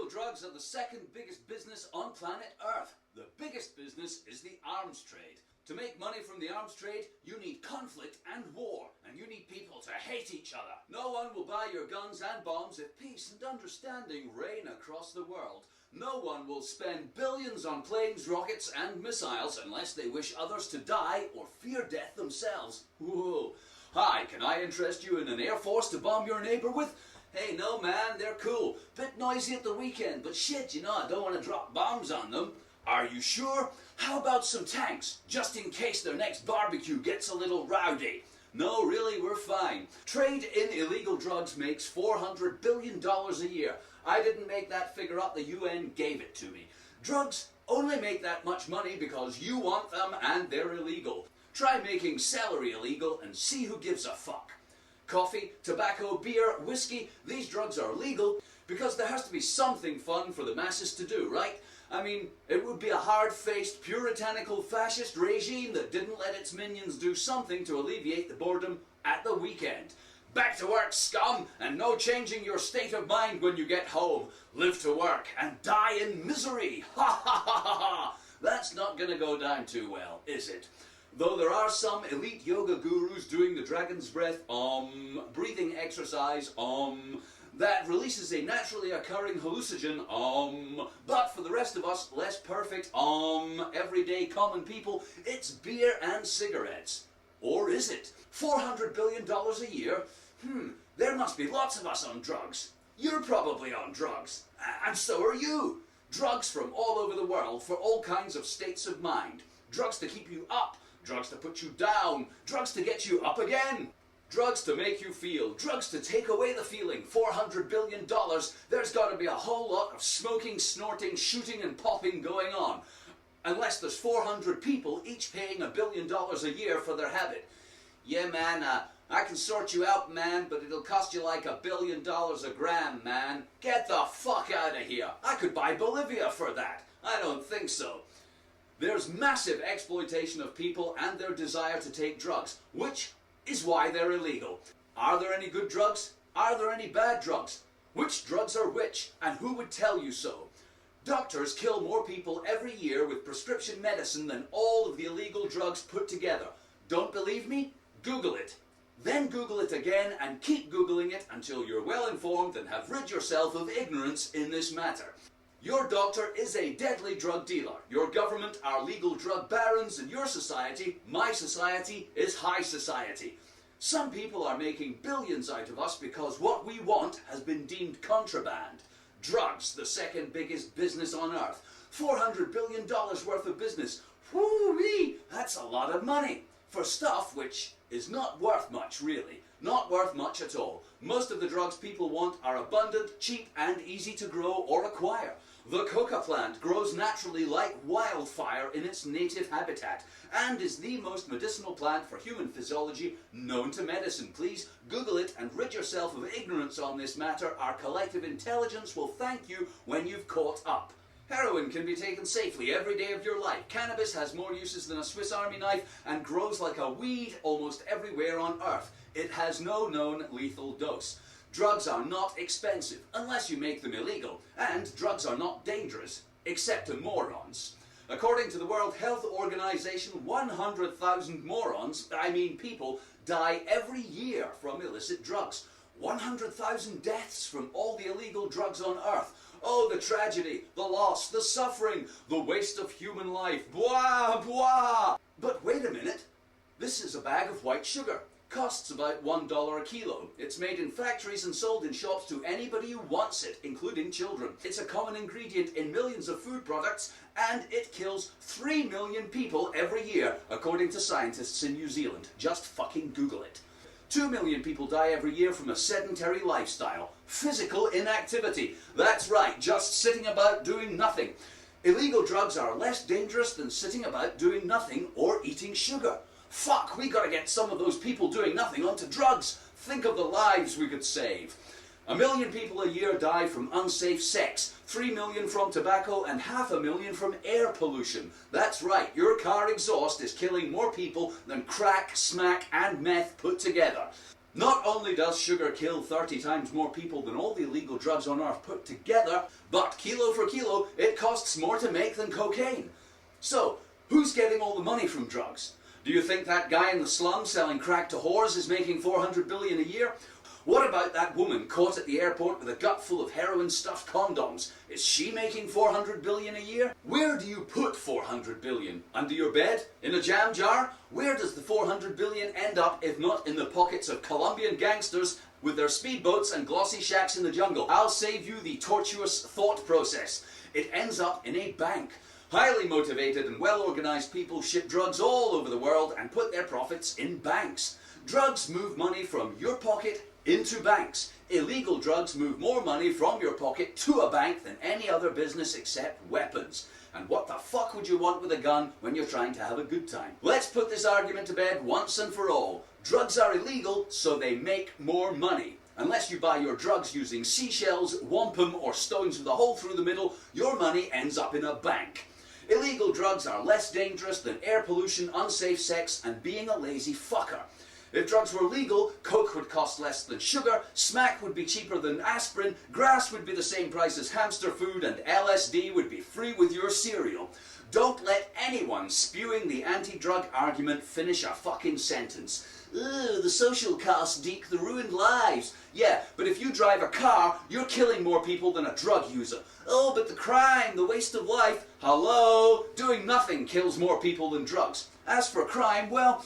Illegal drugs are the second biggest business on planet Earth. The biggest business is the arms trade. To make money from the arms trade, you need conflict and war, and you need people to hate each other. No one will buy your guns and bombs if peace and understanding reign across the world. No one will spend billions on planes, rockets, and missiles unless they wish others to die or fear death themselves. Whoa. Hi, can I interest you in an air force to bomb your neighbor with? Hey, no man, they're cool. Bit noisy at the weekend, but shit, you know, I don't want to drop bombs on them. Are you sure? How about some tanks, just in case their next barbecue gets a little rowdy? No, really, we're fine. Trade in illegal drugs makes $400 billion a year. I didn't make that figure up, the UN gave it to me. Drugs only make that much money because you want them and they're illegal. Try making celery illegal and see who gives a fuck. Coffee, tobacco, beer, whiskey, these drugs are legal because there has to be something fun for the masses to do, right? I mean, it would be a hard-faced, puritanical fascist regime that didn't let its minions do something to alleviate the boredom at the weekend. Back to work, scum, and no changing your state of mind when you get home. Live to work and die in misery. Ha ha ha ha ha! That's not gonna go down too well, is it? Though there are some elite yoga gurus doing the dragon's breath, breathing exercise, that releases a naturally occurring hallucinogen, but for the rest of us, less perfect, everyday common people, it's beer and cigarettes. Or is it? $400 billion a year? There must be lots of us on drugs. You're probably on drugs. And so are you. Drugs from all over the world for all kinds of states of mind. Drugs to keep you up. Drugs to put you down. Drugs to get you up again. Drugs to make you feel. Drugs to take away the feeling. $400 billion. There's got to be a whole lot of smoking, snorting, shooting and popping going on. Unless there's 400 people each paying $1 billion a year for their habit. Yeah, man, I can sort you out, man, but it'll cost you like $1 billion a gram, man. Get the fuck out of here. I could buy Bolivia for that. I don't think so. There's massive exploitation of people and their desire to take drugs, which is why they're illegal. Are there any good drugs? Are there any bad drugs? Which drugs are which, and who would tell you so? Doctors kill more people every year with prescription medicine than all of the illegal drugs put together. Don't believe me? Google it. Then Google it again and keep Googling it until you're well informed and have rid yourself of ignorance in this matter. Your doctor is a deadly drug dealer. Your government are legal drug barons, and your society, my society, is high society. Some people are making billions out of us because what we want has been deemed contraband. Drugs, the second biggest business on earth. $400 billion worth of business. Whoo-wee! That's a lot of money. For stuff which is not worth much, really. Not worth much at all. Most of the drugs people want are abundant, cheap, and easy to grow or acquire. The coca plant grows naturally like wildfire in its native habitat, and is the most medicinal plant for human physiology known to medicine. Please Google it and rid yourself of ignorance on this matter. Our collective intelligence will thank you when you've caught up. Heroin can be taken safely every day of your life. Cannabis has more uses than a Swiss Army knife and grows like a weed almost everywhere on Earth. It has no known lethal dose. Drugs are not expensive, unless you make them illegal, and drugs are not dangerous, except to morons. According to the World Health Organization, 100,000 morons, people, die every year from illicit drugs. 100,000 deaths from all the illegal drugs on Earth. Oh, the tragedy, the loss, the suffering, the waste of human life. Bwah, bwah! But wait a minute. This is a bag of white sugar. Costs about $1 a kilo. It's made in factories and sold in shops to anybody who wants it, including children. It's a common ingredient in millions of food products, and it kills 3 million people every year, according to scientists in New Zealand. Just fucking Google it. 2 million people die every year from a sedentary lifestyle. Physical inactivity. That's right, just sitting about doing nothing. Illegal drugs are less dangerous than sitting about doing nothing or eating sugar. Fuck, we gotta get some of those people doing nothing onto drugs. Think of the lives we could save. 1 million people a year die from unsafe sex, 3 million from tobacco, and 500,000 from air pollution. That's right, your car exhaust is killing more people than crack, smack, and meth put together. Not only does sugar kill 30 times more people than all the illegal drugs on earth put together, but kilo for kilo, it costs more to make than cocaine. So, who's getting all the money from drugs? Do you think that guy in the slums selling crack to whores is making 400 billion a year? What about that woman caught at the airport with a gut full of heroin-stuffed condoms? Is she making 400 billion a year? Where do you put 400 billion? Under your bed? In a jam jar? Where does the 400 billion end up if not in the pockets of Colombian gangsters with their speedboats and glossy shacks in the jungle? I'll save you the tortuous thought process. It ends up in a bank. Highly motivated and well-organized people ship drugs all over the world and put their profits in banks. Drugs move money from your pocket into banks. Illegal drugs move more money from your pocket to a bank than any other business except weapons. And what the fuck would you want with a gun when you're trying to have a good time? Let's put this argument to bed once and for all. Drugs are illegal, so they make more money. Unless you buy your drugs using seashells, wampum, or stones with a hole through the middle, your money ends up in a bank. Illegal drugs are less dangerous than air pollution, unsafe sex, and being a lazy fucker. If drugs were legal, coke would cost less than sugar, smack would be cheaper than aspirin, grass would be the same price as hamster food, and LSD would be free with your cereal. Don't let anyone spewing the anti-drug argument finish a fucking sentence. Ugh, the social costs, Deke, the ruined lives. Yeah, but if you drive a car, you're killing more people than a drug user. Oh, but the crime, the waste of life. Hello? Doing nothing kills more people than drugs. As for crime, well,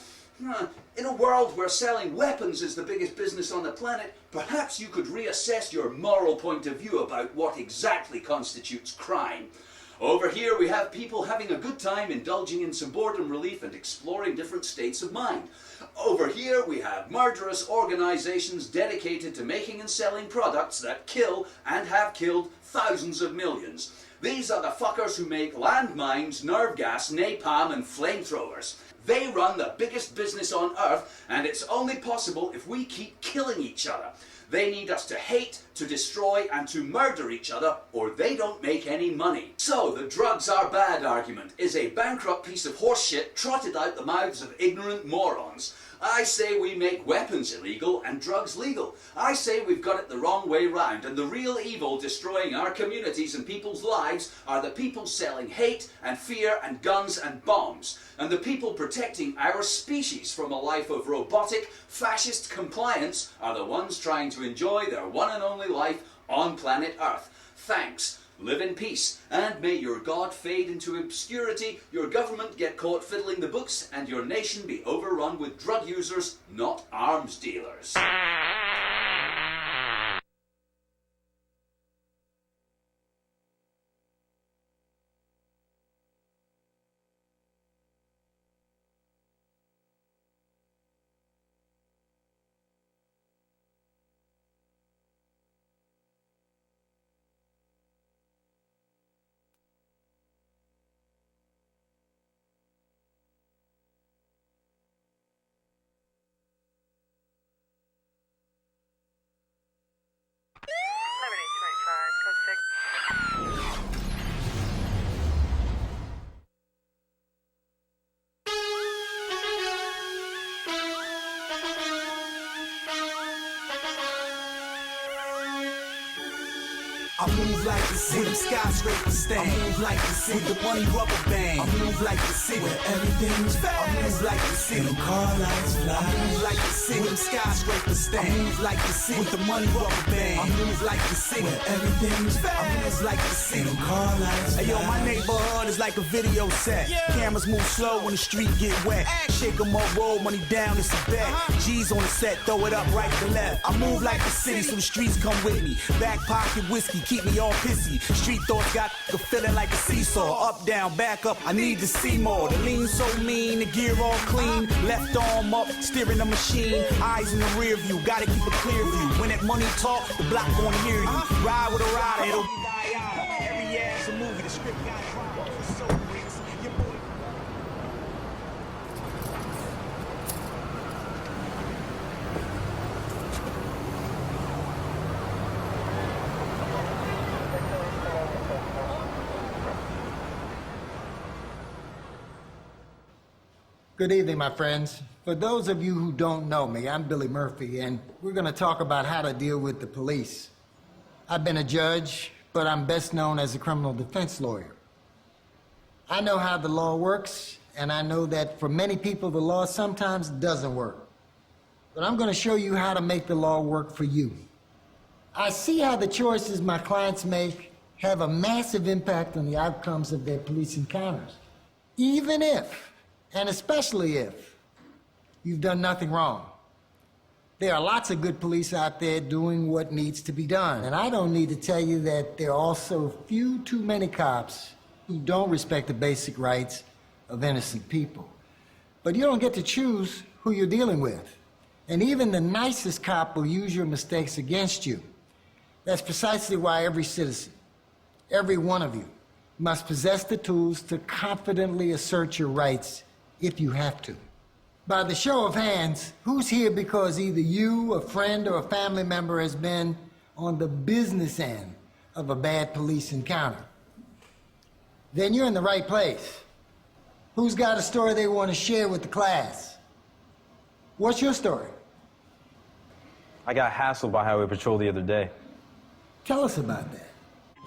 in a world where selling weapons is the biggest business on the planet, perhaps you could reassess your moral point of view about what exactly constitutes crime. Over here we have people having a good time indulging in some boredom relief and exploring different states of mind. Over here we have murderous organizations dedicated to making and selling products that kill and have killed thousands of millions. These are the fuckers who make landmines, nerve gas, napalm and flamethrowers. They run the biggest business on earth, and it's only possible if we keep killing each other. They need us to hate, to destroy, and to murder each other, or they don't make any money. So, the drugs are bad argument is a bankrupt piece of horseshit trotted out the mouths of ignorant morons. I say we make weapons illegal and drugs legal. I say we've got it the wrong way round, and the real evil destroying our communities and people's lives are the people selling hate and fear and guns and bombs, and the people protecting our species from a life of robotic, fascist compliance are the ones trying to enjoy their one and only life on planet Earth. Thanks. Live in peace, and may your God fade into obscurity, your government get caught fiddling the books, and your nation be overrun with drug users, not arms dealers. I move like the city, with them skyscrapers stand. I move like the city, with the money rubber band. I move like the city, where everything's fast. I move like the city, with car lights fly. I move like the city, with them skyscrapers stand. I move like the city, with the money rubber band. I move like the city, where everything's fast. I move like the city, with car lights fly. Hey yo, my neighborhood is like a video set. Cameras move slow when the street get wet. Shake 'em up, roll money down, it's a bet. G's on the set, throw it up right to left. I move like the city, so the streets come with me. Back pocket whiskey, keep me all pissy. Street thoughts got a feeling like a seesaw. Up, down, back up, I need to see more. The lean so mean, the gear all clean. Left arm up, steering the machine. Eyes in the rear view, gotta keep a clear view. When that money talk, the block gon' hear you. Ride with a rider, it'll be yada. Every ass a movie, the script got drama. It's so bricks, your boy. Good evening, my friends. For those of you who don't know me, I'm Billy Murphy, and we're going to talk about how to deal with the police. I've been a judge, but I'm best known as a criminal defense lawyer. I know how the law works, and I know that for many people, the law sometimes doesn't work. But I'm going to show you how to make the law work for you. I see how the choices my clients make have a massive impact on the outcomes of their police encounters. Even if, and especially if, you've done nothing wrong. There are lots of good police out there doing what needs to be done. And I don't need to tell you that there are also few too many cops who don't respect the basic rights of innocent people. But you don't get to choose who you're dealing with. And even the nicest cop will use your mistakes against you. That's precisely why every citizen, every one of you, must possess the tools to confidently assert your rights if you have to. By the show of hands, who's here because either you, a friend, or a family member has been on the business end of a bad police encounter? Then you're in the right place. Who's got a story they want to share with the class? What's your story? I got hassled by Highway Patrol the other day. Tell us about that.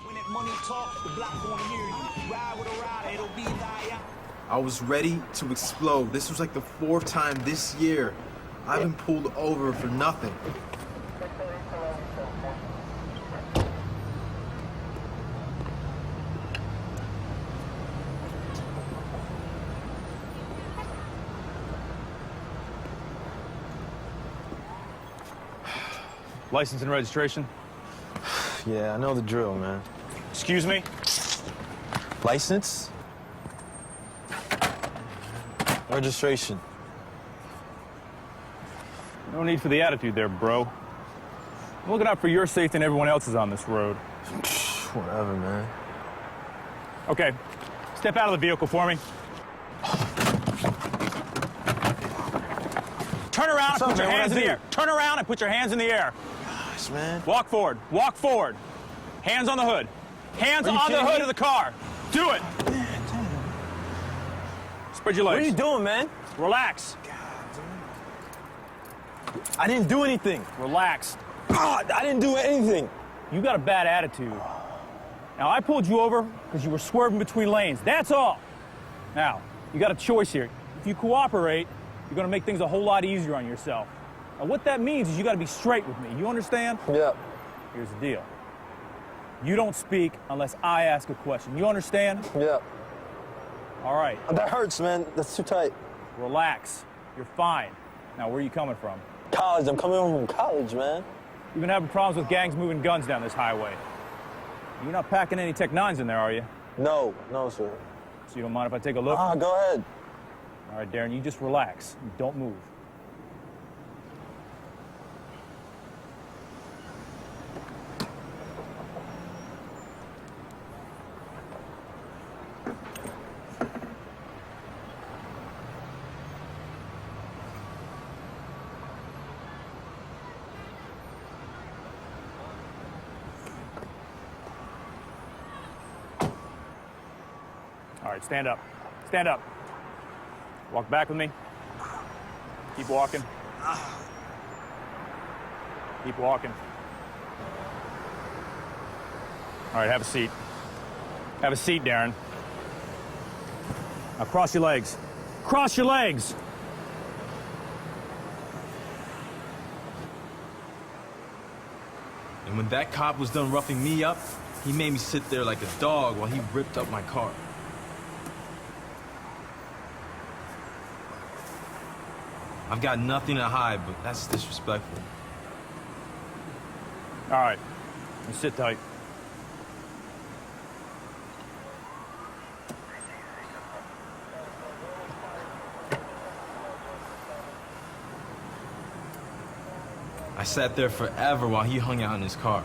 When that money talk, the block won't hear you. Ride with a rider, it'll be thy. I was ready to explode. This was like the 4th time this year I've been pulled over for nothing. License and registration? Yeah, I know the drill, man. Excuse me? License? Registration. No need for the attitude there, bro. I'm looking out for your safety and everyone else's on this road. Whatever, man. Okay, step out of the vehicle for me. Turn around and put your hands in the air. Turn around and put your hands in the air. Gosh, man. Walk forward. Walk forward. Hands on the hood. Hands on the hood of the car. Do it. Spread your legs. What are you doing, man? Relax. I didn't do anything. Relax. God, I didn't do anything. You got a bad attitude. Now, I pulled you over because you were swerving between lanes. That's all. Now, you got a choice here. If you cooperate, you're going to make things a whole lot easier on yourself. Now, what that means is you got to be straight with me. You understand? Yeah. Here's the deal. You don't speak unless I ask a question. You understand? Yeah. All right. That hurts, man. That's too tight. Relax. You're fine. Now, where are you coming from? College. I'm coming home from college, man. You've been having problems with gangs moving guns down this highway. You're not packing any Tech 9s in there, are you? No, sir. So you don't mind if I take a look? Go ahead. All right, Darren, you just relax. Don't move. All right, stand up. Stand up. Walk back with me. Keep walking. Keep walking. All right, have a seat. Have a seat, Darren. Now cross your legs. Cross your legs! And when that cop was done roughing me up, he made me sit there like a dog while he ripped up my car. I've got nothing to hide, but that's disrespectful. All right, you sit tight. I sat there forever while he hung out in his car.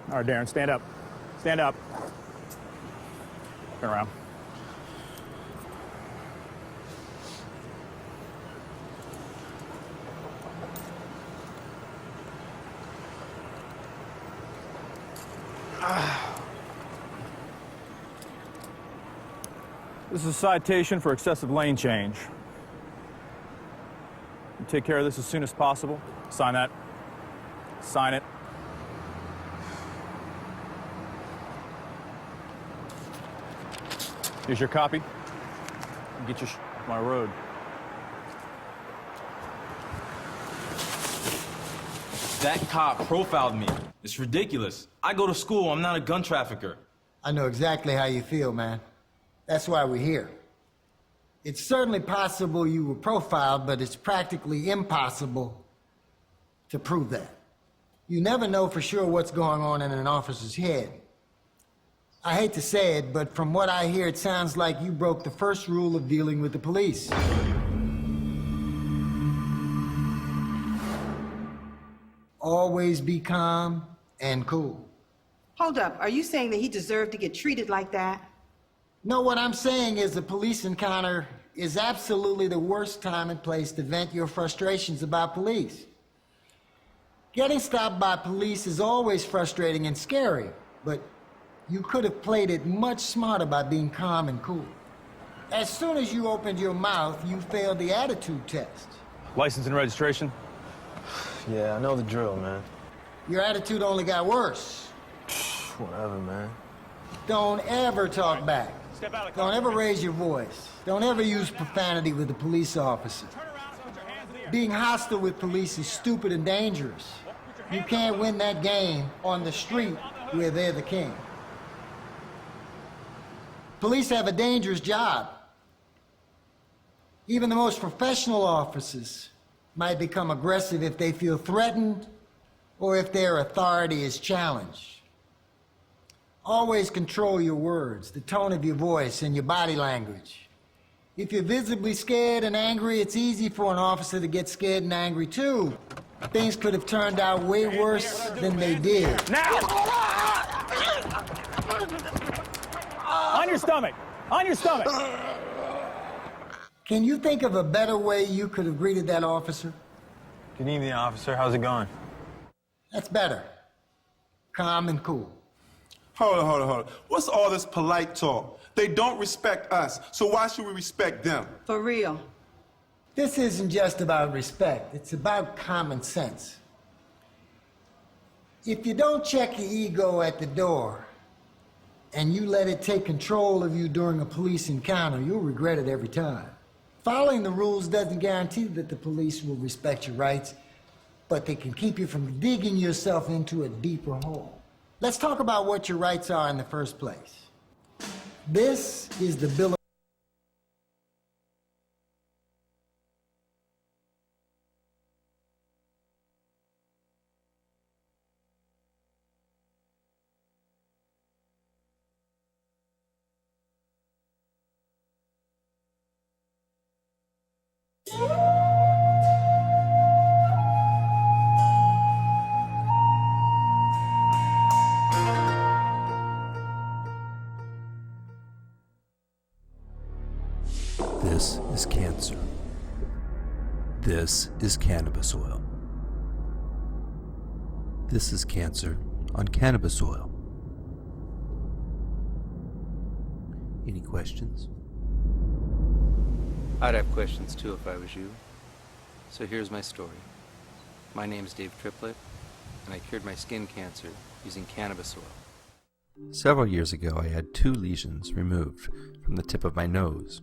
All right, Darren, stand up. Stand up. Turn around. This is a citation for excessive lane change. You take care of this as soon as possible. Sign that. Sign it. Here's your copy. Get your off my road. That cop profiled me. It's ridiculous. I go to school. I'm not a gun trafficker. I know exactly how you feel, man. That's why we're here. It's certainly possible you were profiled, but it's practically impossible to prove that. You never know for sure what's going on in an officer's head. I hate to say it, but from what I hear, it sounds like you broke the first rule of dealing with the police. Always be calm and cool. Hold up, are you saying that he deserved to get treated like that? No, what I'm saying is a police encounter is absolutely the worst time and place to vent your frustrations about police. Getting stopped by police is always frustrating and scary, but you could have played it much smarter by being calm and cool. As soon as you opened your mouth, you failed the attitude test. License and registration? Yeah, I know the drill, man. Your attitude only got worse. Whatever, man. Don't ever talk back. Step out of the car. Don't ever raise your voice. Don't ever use profanity with a police officer. Being hostile with police is stupid and dangerous. You can't win that game on the street where they're the king. Police have a dangerous job. Even the most professional officers might become aggressive if they feel threatened or if their authority is challenged. Always control your words, the tone of your voice, and your body language. If you're visibly scared and angry, it's easy for an officer to get scared and angry too. Things could have turned out way worse than they did. Now! On your stomach! On your stomach! Can you think of a better way you could have greeted that officer? Good evening, officer. How's it going? That's better. Calm and cool. Hold on. What's all this polite talk? They don't respect us, so why should we respect them? For real. This isn't just about respect, it's about common sense. If you don't check your ego at the door, and you let it take control of you during a police encounter, you'll regret it every time. Following the rules doesn't guarantee that the police will respect your rights, but they can keep you from digging yourself into a deeper hole. Let's talk about what your rights are in the first place. This is the Bill of This is cancer. This is cannabis oil. This is cancer on cannabis oil. Any questions? I'd have questions too if I was you. So here's my story. My name's Dave Triplett, and I cured my skin cancer using cannabis oil. Several years ago, I had 2 lesions removed from the tip of my nose.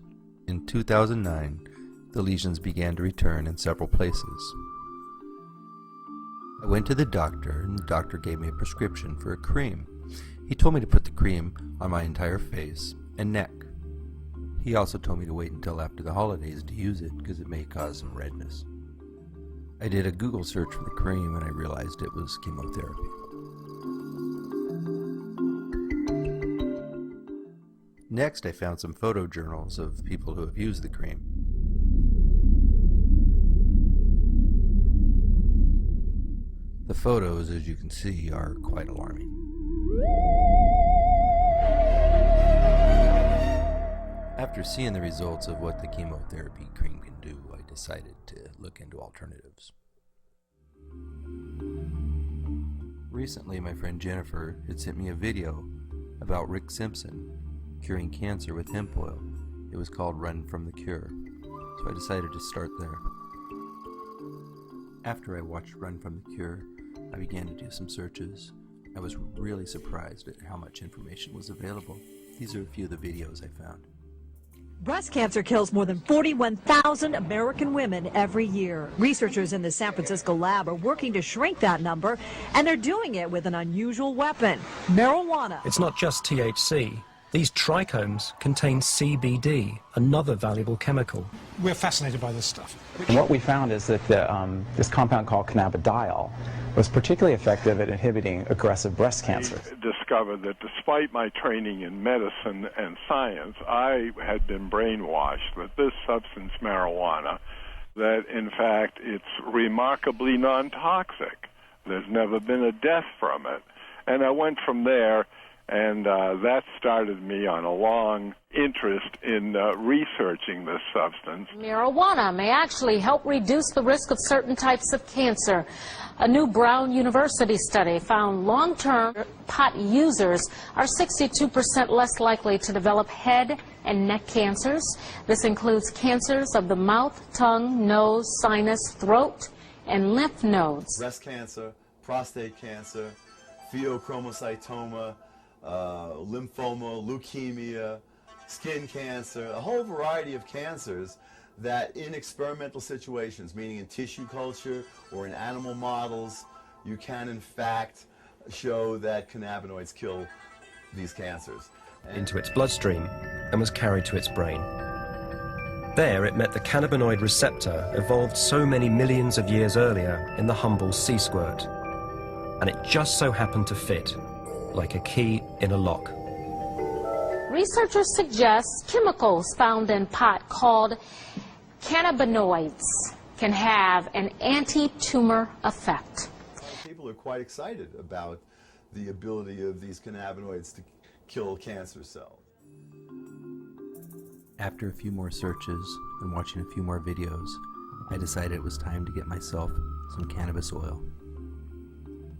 In 2009, the lesions began to return in several places. I went to the doctor, and the doctor gave me a prescription for a cream. He told me to put the cream on my entire face and neck. He also told me to wait until after the holidays to use it because it may cause some redness. I did a Google search for the cream and I realized it was chemotherapy. Next, I found some photojournals of people who have used the cream. The photos, as you can see, are quite alarming. After seeing the results of what the chemotherapy cream can do, I decided to look into alternatives. Recently, my friend Jennifer had sent me a video about Rick Simpson curing cancer with hemp oil. It was called Run from the Cure, so I decided to start there. After I watched Run from the Cure, I began to do some searches. I was really surprised at how much information was available. These are a few of the videos I found. Breast cancer kills more than 41,000 American women every year. Researchers in the San Francisco lab are working to shrink that number, and they're doing it with an unusual weapon, marijuana. It's not just THC. These trichomes contain CBD, another valuable chemical. We're fascinated by this stuff. And what we found is that this compound called cannabidiol was particularly effective at inhibiting aggressive breast cancer. I discovered that despite my training in medicine and science, I had been brainwashed that this substance, marijuana, that in fact it's remarkably non-toxic. There's never been a death from it. And I went from there, and that started me on a long interest in researching this substance. Marijuana may actually help reduce the risk of certain types of cancer. A new Brown University study found long-term pot users are 62% less likely to develop head and neck cancers. This includes cancers of the mouth, tongue, nose, sinus, throat, and lymph nodes. Breast cancer, prostate cancer, pheochromocytoma, lymphoma, leukemia, skin cancer, a whole variety of cancers that in experimental situations, meaning in tissue culture or in animal models, you can in fact show that cannabinoids kill these cancers. Into its bloodstream and was carried to its brain. There it met the cannabinoid receptor evolved so many millions of years earlier in the humble sea squirt. And it just so happened to fit, like a key in a lock. Researchers suggest chemicals found in pot called cannabinoids can have an anti-tumor effect. People are quite excited about the ability of these cannabinoids to kill cancer cells. After a few more searches and watching a few more videos, I decided it was time to get myself some cannabis oil.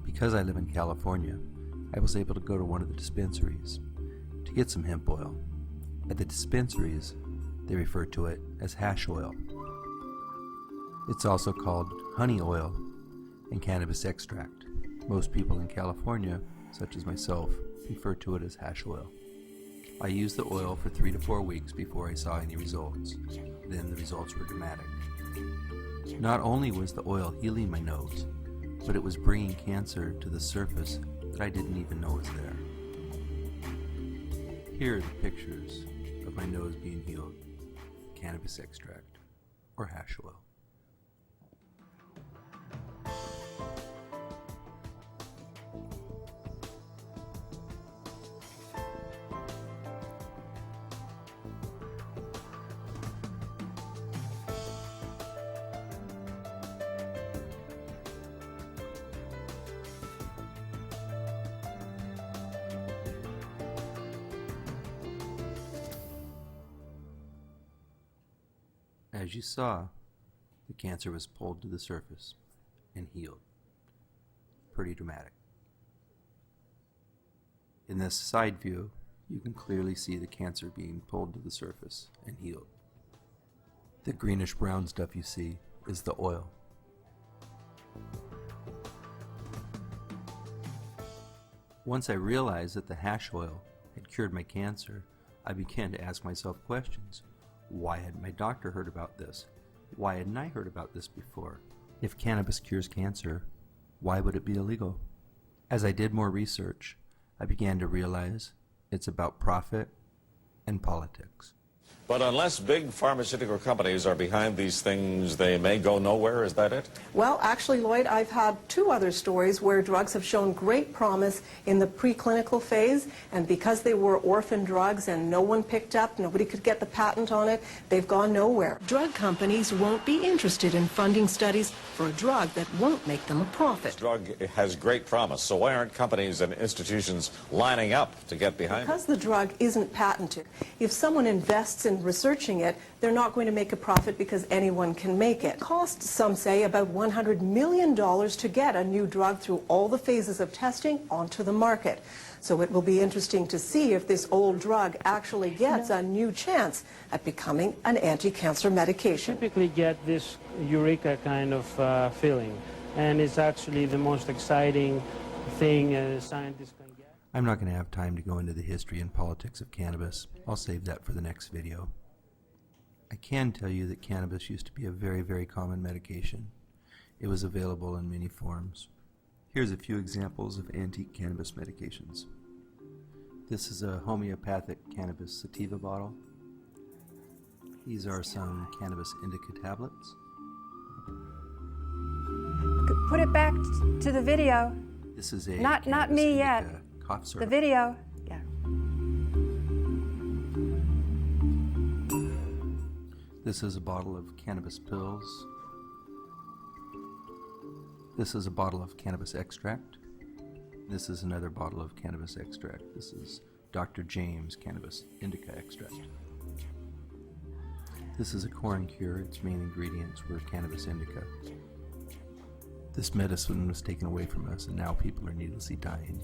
Because I live in California, I was able to go to one of the dispensaries to get some hemp oil. At the dispensaries, they refer to it as hash oil. It's also called honey oil and cannabis extract. Most people in California, such as myself, refer to it as hash oil. I used the oil for 3 to 4 weeks before I saw any results. Then the results were dramatic. Not only was the oil healing my nose, but it was bringing cancer to the surface that I didn't even know was there. Here are the pictures of my nose being healed. Cannabis extract, or hash oil. As you saw, the cancer was pulled to the surface and healed. Pretty dramatic. In this side view, you can clearly see the cancer being pulled to the surface and healed. The greenish brown stuff you see is the oil. Once I realized that the hash oil had cured my cancer, I began to ask myself questions. Why hadn't my doctor heard about this? Why hadn't I heard about this before? If cannabis cures cancer, why would it be illegal? As I did more research, I began to realize it's about profit and politics. But unless big pharmaceutical companies are behind these things, they may go nowhere. Is that it? Well, actually, Lloyd, I've had 2 other stories where drugs have shown great promise in the preclinical phase, and because they were orphan drugs and no one picked up, nobody could get the patent on it, they've gone nowhere. Drug companies won't be interested in funding studies for a drug that won't make them a profit. This drug has great promise, so why aren't companies and institutions lining up to get behind it? Because the drug isn't patented, if someone invests in and researching it, they're not going to make a profit because anyone can make it. It costs, some say, about $100 million to get a new drug through all the phases of testing onto the market. So it will be interesting to see if this old drug actually gets a new chance at becoming an anti-cancer medication. Typically get this eureka kind of feeling, and it's actually the most exciting thing scientists can get. I'm not going to have time to go into the history and politics of cannabis. I'll save that for the next video. I can tell you that cannabis used to be a very, very common medication. It was available in many forms. Here's a few examples of antique cannabis medications. This is a homeopathic cannabis sativa bottle. These are some cannabis indica tablets. Put it back to the video. This is a not me yet. Cough syrup. The video. Yeah. This is a bottle of cannabis pills. This is a bottle of cannabis extract. This is another bottle of cannabis extract. This is Dr. James cannabis indica extract. This is a corn cure. Its main ingredients were cannabis indica. This medicine was taken away from us, and now people are needlessly dying.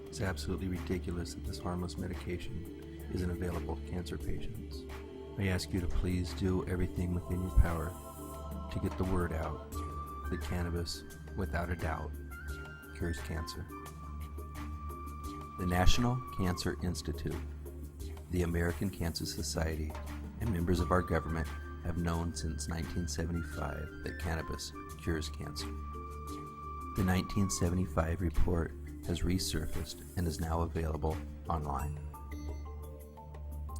It's absolutely ridiculous that this harmless medication isn't available to cancer patients. I ask you to please do everything within your power to get the word out that cannabis, without a doubt, cures cancer. The National Cancer Institute, the American Cancer Society, and members of our government have known since 1975 that cannabis cures cancer. The 1975 report has resurfaced and is now available online.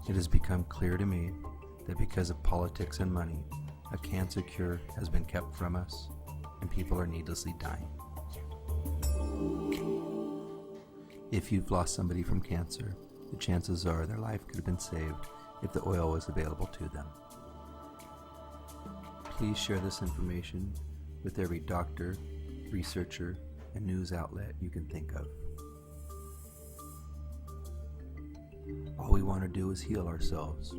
It has become clear to me that because of politics and money, a cancer cure has been kept from us, and people are needlessly dying. If you've lost somebody from cancer, the chances are their life could have been saved if the oil was available to them. Please share this information with every doctor, researcher, and news outlet you can think of. All we want to do is heal ourselves,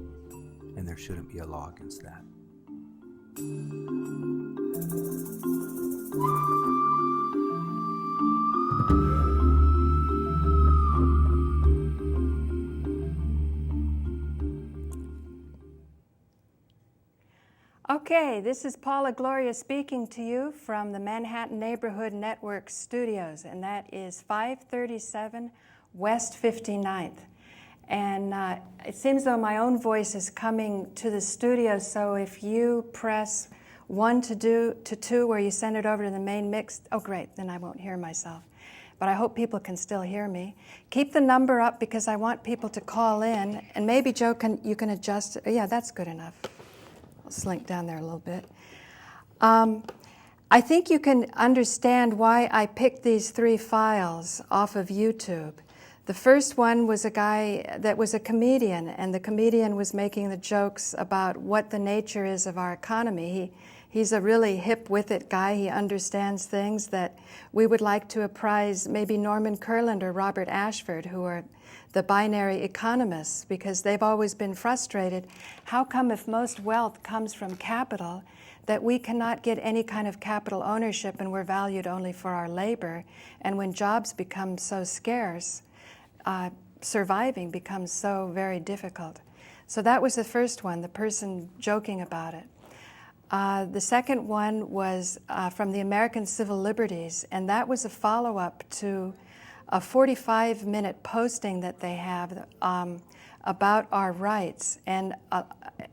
and there shouldn't be a law against that. Okay, this is Paula Gloria speaking to you from the Manhattan Neighborhood Network studios, and that is 537 West 59th. And it seems though my own voice is coming to the studio, so if you press 1 to 2 where you send it over to the main mix, oh great, then I won't hear myself. But I hope people can still hear me. Keep the number up because I want people to call in, and maybe Joe, you can adjust it. Yeah, that's good enough. I'll slink down there a little bit. I think you can understand why I picked these 3 files off of YouTube. The first one was a guy that was a comedian, and the comedian was making the jokes about what the nature is of our economy. He's a really hip with it guy. He understands things that we would like to apprise maybe Norman Kurland or Robert Ashford, who are the binary economists, because they've always been frustrated. How come if most wealth comes from capital that we cannot get any kind of capital ownership and we're valued only for our labor? And when jobs become so scarce, surviving becomes so very difficult. So that was the first one, the person joking about it. The second one was from the American Civil Liberties, and that was a follow-up to a 45-minute posting that they have about our rights. And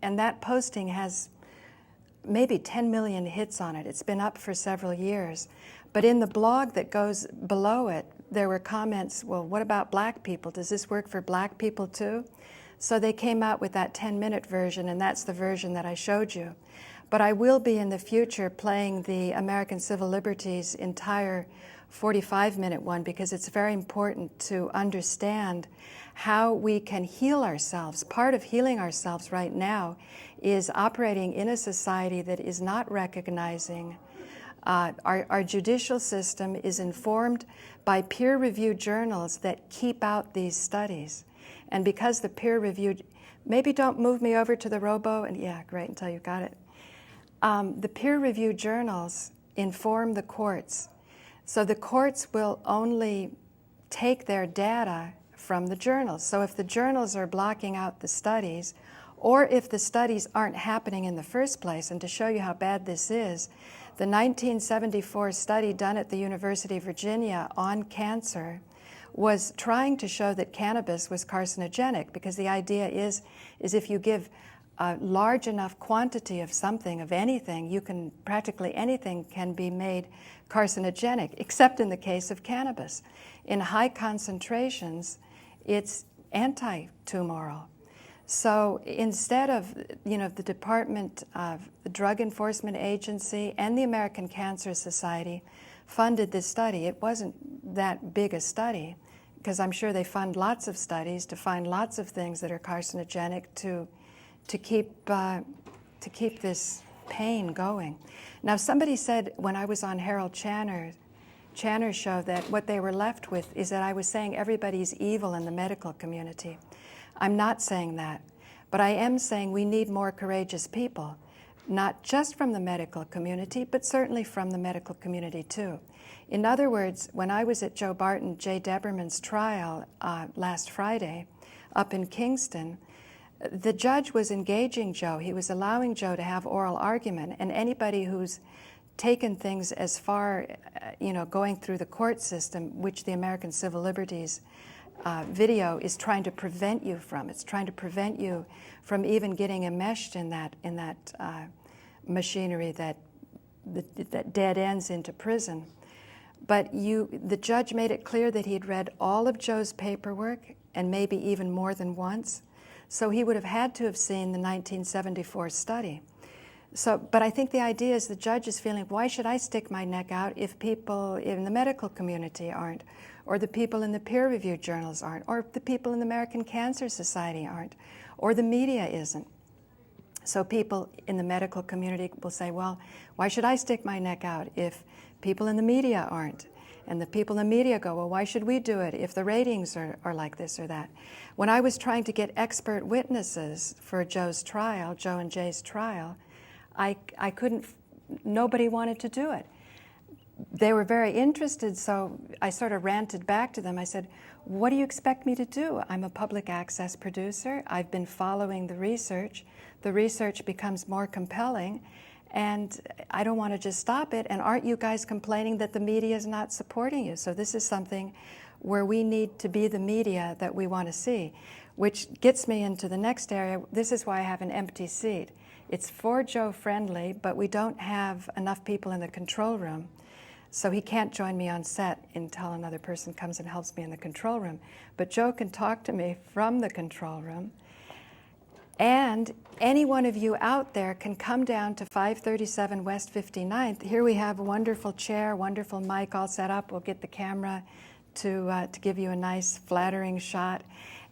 that posting has maybe 10 million hits on it. It's been up for several years. But in the blog that goes below it, there were comments, well, what about black people? Does this work for black people too? So they came out with that 10-minute version, and that's the version that I showed you. But I will be in the future playing the American Civil Liberties entire 45-minute one, because it's very important to understand how we can heal ourselves. Part of healing ourselves right now is operating in a society that is not recognizing. Our judicial system is informed by peer-reviewed journals that keep out these studies. And because the peer-reviewed, maybe don't move me over to the robo, and yeah, great, until you got it. The peer-reviewed journals inform the courts. So the courts will only take their data from the journals. So if the journals are blocking out the studies, or if the studies aren't happening in the first place, and to show you how bad this is, the 1974 study done at the University of Virginia on cancer was trying to show that cannabis was carcinogenic, because the idea is if you give a large enough quantity of something, of anything, you can, practically anything can be made carcinogenic, except in the case of cannabis. In high concentrations, it's anti-tumoral. So instead of, the Department of the Drug Enforcement Agency and the American Cancer Society funded this study, it wasn't that big a study, because I'm sure they fund lots of studies to find lots of things that are carcinogenic to keep this pain going. Now, somebody said when I was on Harold Channer's show that what they were left with is that I was saying everybody's evil in the medical community. I'm not saying that, but I am saying we need more courageous people, not just from the medical community, but certainly from the medical community too. In other words, when I was at Joe Barton, Jay Deberman's trial last Friday up in Kingston, the judge was engaging Joe. He was allowing Joe to have oral argument, and anybody who's taken things as far, going through the court system, which the American Civil Liberties video is trying to prevent you from. It's trying to prevent you from even getting enmeshed in that machinery that dead ends into prison. But the judge made it clear that he'd read all of Joe's paperwork, and maybe even more than once. So he would have had to have seen the 1974 study. But I think the idea is the judge is feeling, why should I stick my neck out if people in the medical community aren't, or the people in the peer-reviewed journals aren't, or the people in the American Cancer Society aren't, or the media isn't. So people in the medical community will say, well, why should I stick my neck out if people in the media aren't? And the people in the media go, well, why should we do it if the ratings are like this or that? When I was trying to get expert witnesses for Joe's trial, Joe and Jay's trial, I couldn't, nobody wanted to do it. They were very interested, so I sort of ranted back to them. I said, what do you expect me to do? I'm a public access producer. I've been following the research. The research becomes more compelling, and I don't want to just stop it. And aren't you guys complaining that the media is not supporting you? So this is something where we need to be the media that we want to see, which gets me into the next area. This is why I have an empty seat. It's for Joe friendly, but we don't have enough people in the control room. So he can't join me on set until another person comes and helps me in the control room. But Joe can talk to me from the control room. And any one of you out there can come down to 537 West 59th. Here we have a wonderful chair, wonderful mic all set up. We'll get the camera to give you a nice flattering shot.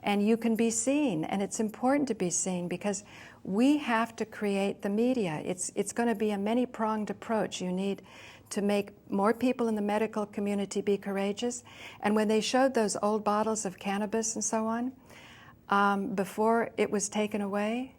And you can be seen. And it's important to be seen because we have to create the media. It's going to be a many-pronged approach. You need to make more people in the medical community be courageous. And when they showed those old bottles of cannabis and so on, before it was taken away,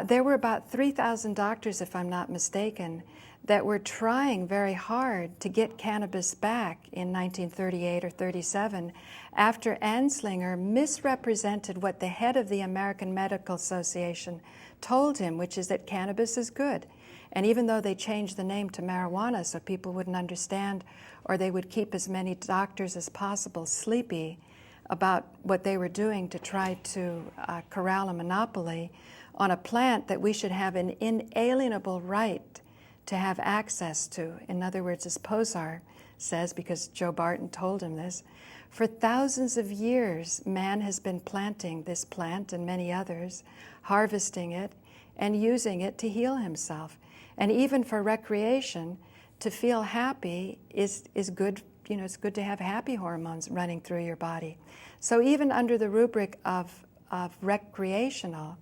there were about 3,000 doctors, if I'm not mistaken, that were trying very hard to get cannabis back in 1938 or 37 after Anslinger misrepresented what the head of the American Medical Association told him, which is that cannabis is good. And even though they changed the name to marijuana so people wouldn't understand, or they would keep as many doctors as possible sleepy about what they were doing to try to corral a monopoly on a plant that we should have an inalienable right to have access to. In other words, as Posar says, because Joe Barton told him this, for thousands of years, man has been planting this plant and many others, harvesting it and using it to heal himself. And even for recreation, to feel happy is good. You know, it's good to have happy hormones running through your body. So even under the rubric of recreational,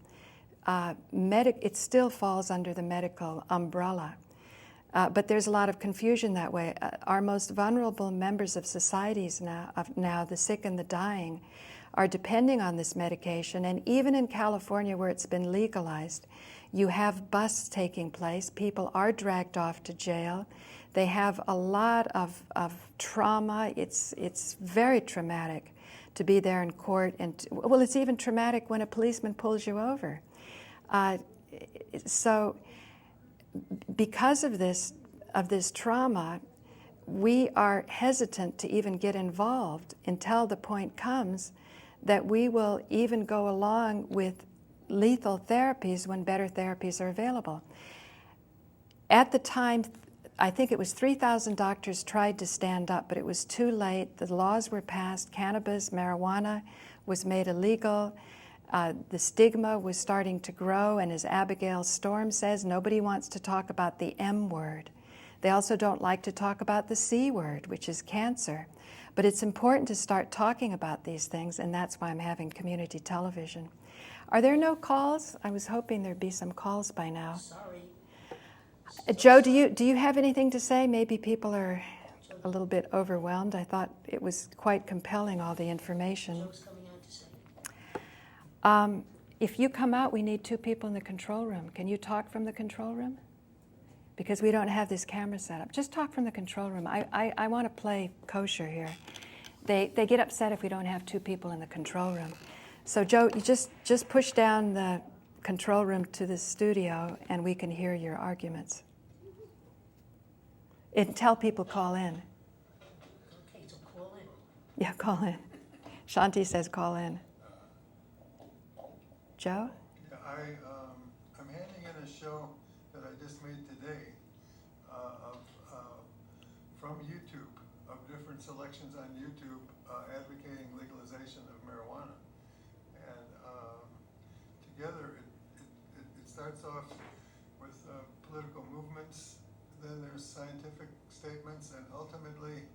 it still falls under the medical umbrella. But there's a lot of confusion that way. Our most vulnerable members of societies now, the sick and the dying, are depending on this medication. And even in California, where it's been legalized, you have busts taking place. People are dragged off to jail. They have a lot of trauma. It's very traumatic to be there in court. And well, it's even traumatic when a policeman pulls you over. So because of this trauma, we are hesitant to even get involved until the point comes that we will even go along with lethal therapies when better therapies are available. At the time, I think it was 3,000 doctors tried to stand up, but it was too late. The laws were passed. Cannabis, marijuana was made illegal. The stigma was starting to grow, and as Abigail Storm says, nobody wants to talk about the M word. They also don't like to talk about the C word, which is cancer. But it's important to start talking about these things, and that's why I'm having community television. Are there no calls? I was hoping there'd be some calls by now. Sorry. Joe, do you have anything to say? Maybe people are a little bit overwhelmed. I thought it was quite compelling, all the information. Joe's coming out to say. If you come out, we need 2 people in the control room. Can you talk from the control room? Because we don't have this camera set up. Just talk from the control room. I want to play kosher here. They get upset if we don't have 2 people in the control room. So Joe, you just push down the control room to the studio and we can hear your arguments. And tell people call in. Okay, so call in. Yeah, call in. Shanti says call in. Joe? Yeah, I'm handing in a show that I just made today from YouTube, of different selections on YouTube advocating legalization of marijuana. And together it starts off with political movements, then there's scientific statements, and ultimately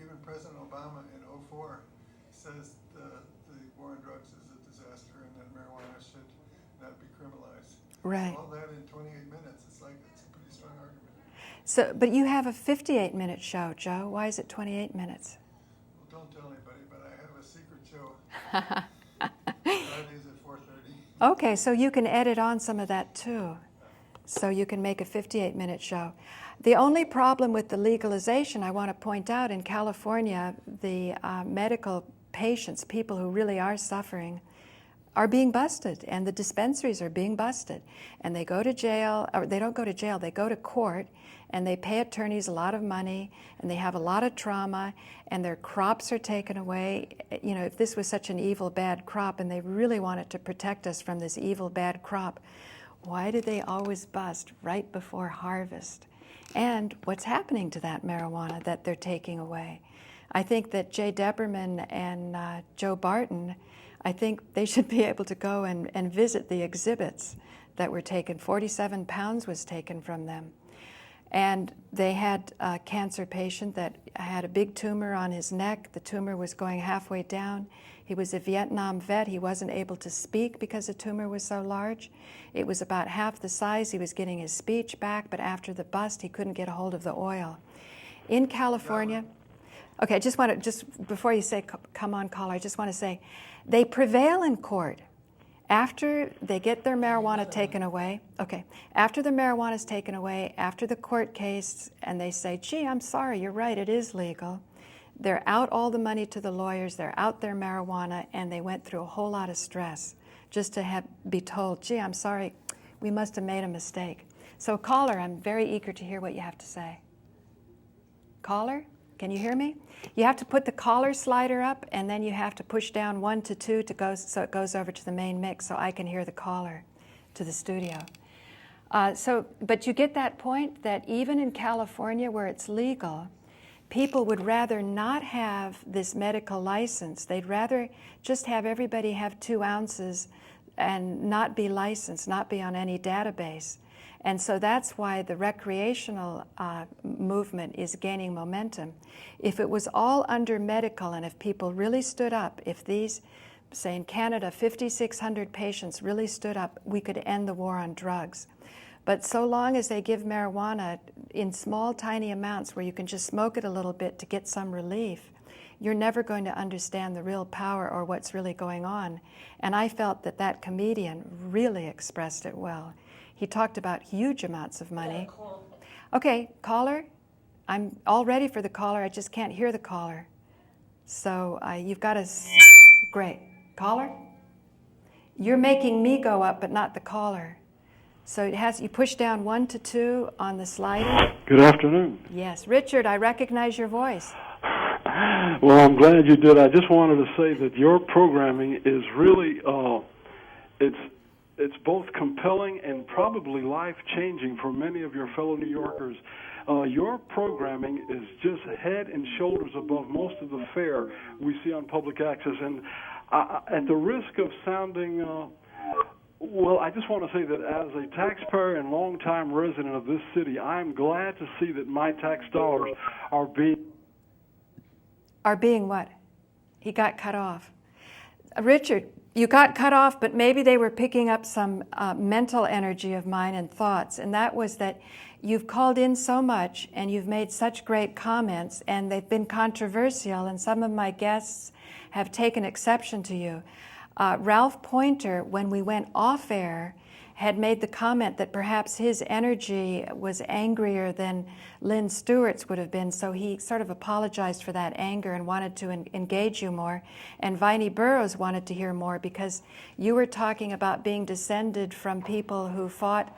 even President Obama in 2004 says the war on drugs is a disaster and that marijuana should not be criminalized. Right. All that in 28 minutes, it's a pretty strong argument. So, but you have a 58-minute show, Joe. Why is it 28 minutes? Well, don't tell anybody, but I have a secret show. Fridays at 4:30. Okay, so you can edit on some of that too. So you can make a 58-minute show. The only problem with the legalization, I want to point out, in California, the medical patients, people who really are suffering, are being busted, and the dispensaries are being busted. And they go to jail, or they don't go to jail, they go to court, and they pay attorneys a lot of money, and they have a lot of trauma, and their crops are taken away. You know, if this was such an evil, bad crop, and they really wanted to protect us from this evil, bad crop, why do they always bust right before harvest? And what's happening to that marijuana that they're taking away? I think that Jay Deberman and Joe Barton, I think they should be able to go and visit the exhibits that were taken. 47 pounds was taken from them. And they had a cancer patient that had a big tumor on his neck. The tumor was going halfway down. He was a Vietnam vet. He wasn't able to speak because the tumor was so large. It was about half the size. He was getting his speech back, but after the bust, he couldn't get a hold of the oil. In California, okay, just before you say come on, caller, I just want to say, they prevail in court. After they get their marijuana taken away, okay, after the marijuana is taken away, after the court case, and they say, gee, I'm sorry, you're right, it is legal. They're out all the money to the lawyers, they're out their marijuana, and they went through a whole lot of stress just to be told, gee, I'm sorry, we must have made a mistake. So caller, I'm very eager to hear what you have to say. Caller? Can you hear me? You have to put the caller slider up, and then you have to push down 1 to 2 to go, so it goes over to the main mix, so I can hear the caller to the studio. But you get that point that even in California, where it's legal, people would rather not have this medical license. They'd rather just have everybody have 2 ounces and not be licensed, not be on any database. And so that's why the recreational movement is gaining momentum. If it was all under medical, and if people really stood up, if these, say in Canada, 5,600 patients really stood up, we could end the war on drugs. But so long as they give marijuana in small, tiny amounts where you can just smoke it a little bit to get some relief, you're never going to understand the real power or what's really going on. And I felt that that comedian really expressed it well. He talked about huge amounts of money. Okay, caller? I'm all ready for the caller. I just can't hear the caller. So you've got to... Great. Caller? You're making me go up, but not the caller. So you push down 1 to 2 on the slider. Good afternoon. Yes. Richard, I recognize your voice. Well, I'm glad you did. I just wanted to say that your programming is really, it's both compelling and probably life-changing for many of your fellow New Yorkers. Your programming is just head and shoulders above most of the fare we see on public access. And at the risk of sounding, well, I just want to say that as a taxpayer and longtime resident of this city, I'm glad to see that my tax dollars are being... Are being what? He got cut off. Richard, you got cut off, but maybe they were picking up some mental energy of mine and thoughts, and that was that you've called in so much and you've made such great comments, and they've been controversial, and some of my guests have taken exception to you. Ralph Pointer, when we went off air, had made the comment that perhaps his energy was angrier than Lynn Stewart's would have been, so he sort of apologized for that anger and wanted to engage you more. And Viney Burroughs wanted to hear more because you were talking about being descended from people who fought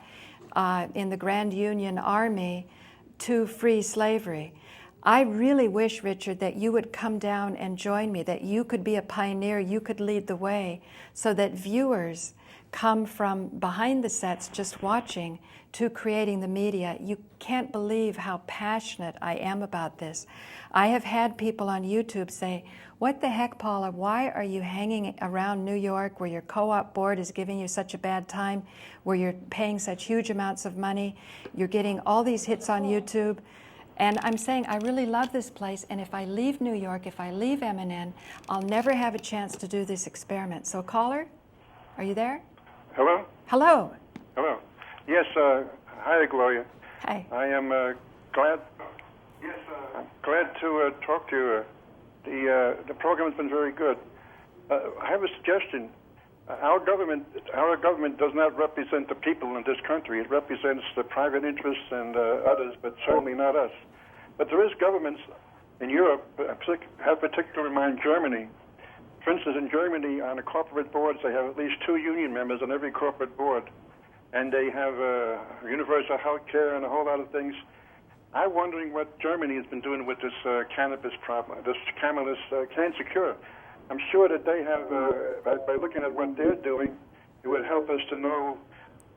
in the Grand Union Army to free slavery. I really wish, Richard, that you would come down and join me, that you could be a pioneer, you could lead the way, so that viewers come from behind the sets just watching to creating the media. You can't believe how passionate I am about this. I have had people on YouTube say, what the heck, Paula, why are you hanging around New York where your co-op board is giving you such a bad time, where you're paying such huge amounts of money, you're getting all these hits on YouTube? And I'm saying, I really love this place, and if I leave New York, if I leave MNN, I'll never have a chance to do this experiment. So caller, are you there? Hello? Hello. Hello. Yes, hi, Gloria. Hi. I am glad. Yes, I'm glad to talk to you. The program has been very good. I have a suggestion. Our government does not represent the people in this country. It represents the private interests and others, but certainly not us. But there is governments in Europe, have particularly in mind Germany. For instance, in Germany, on the corporate boards, they have at least 2 union members on every corporate board, and they have universal health care and a whole lot of things. I'm wondering what Germany has been doing with this cannabis problem, this cannabis cancer cure. I'm sure that they have, by looking at what they're doing, it would help us to know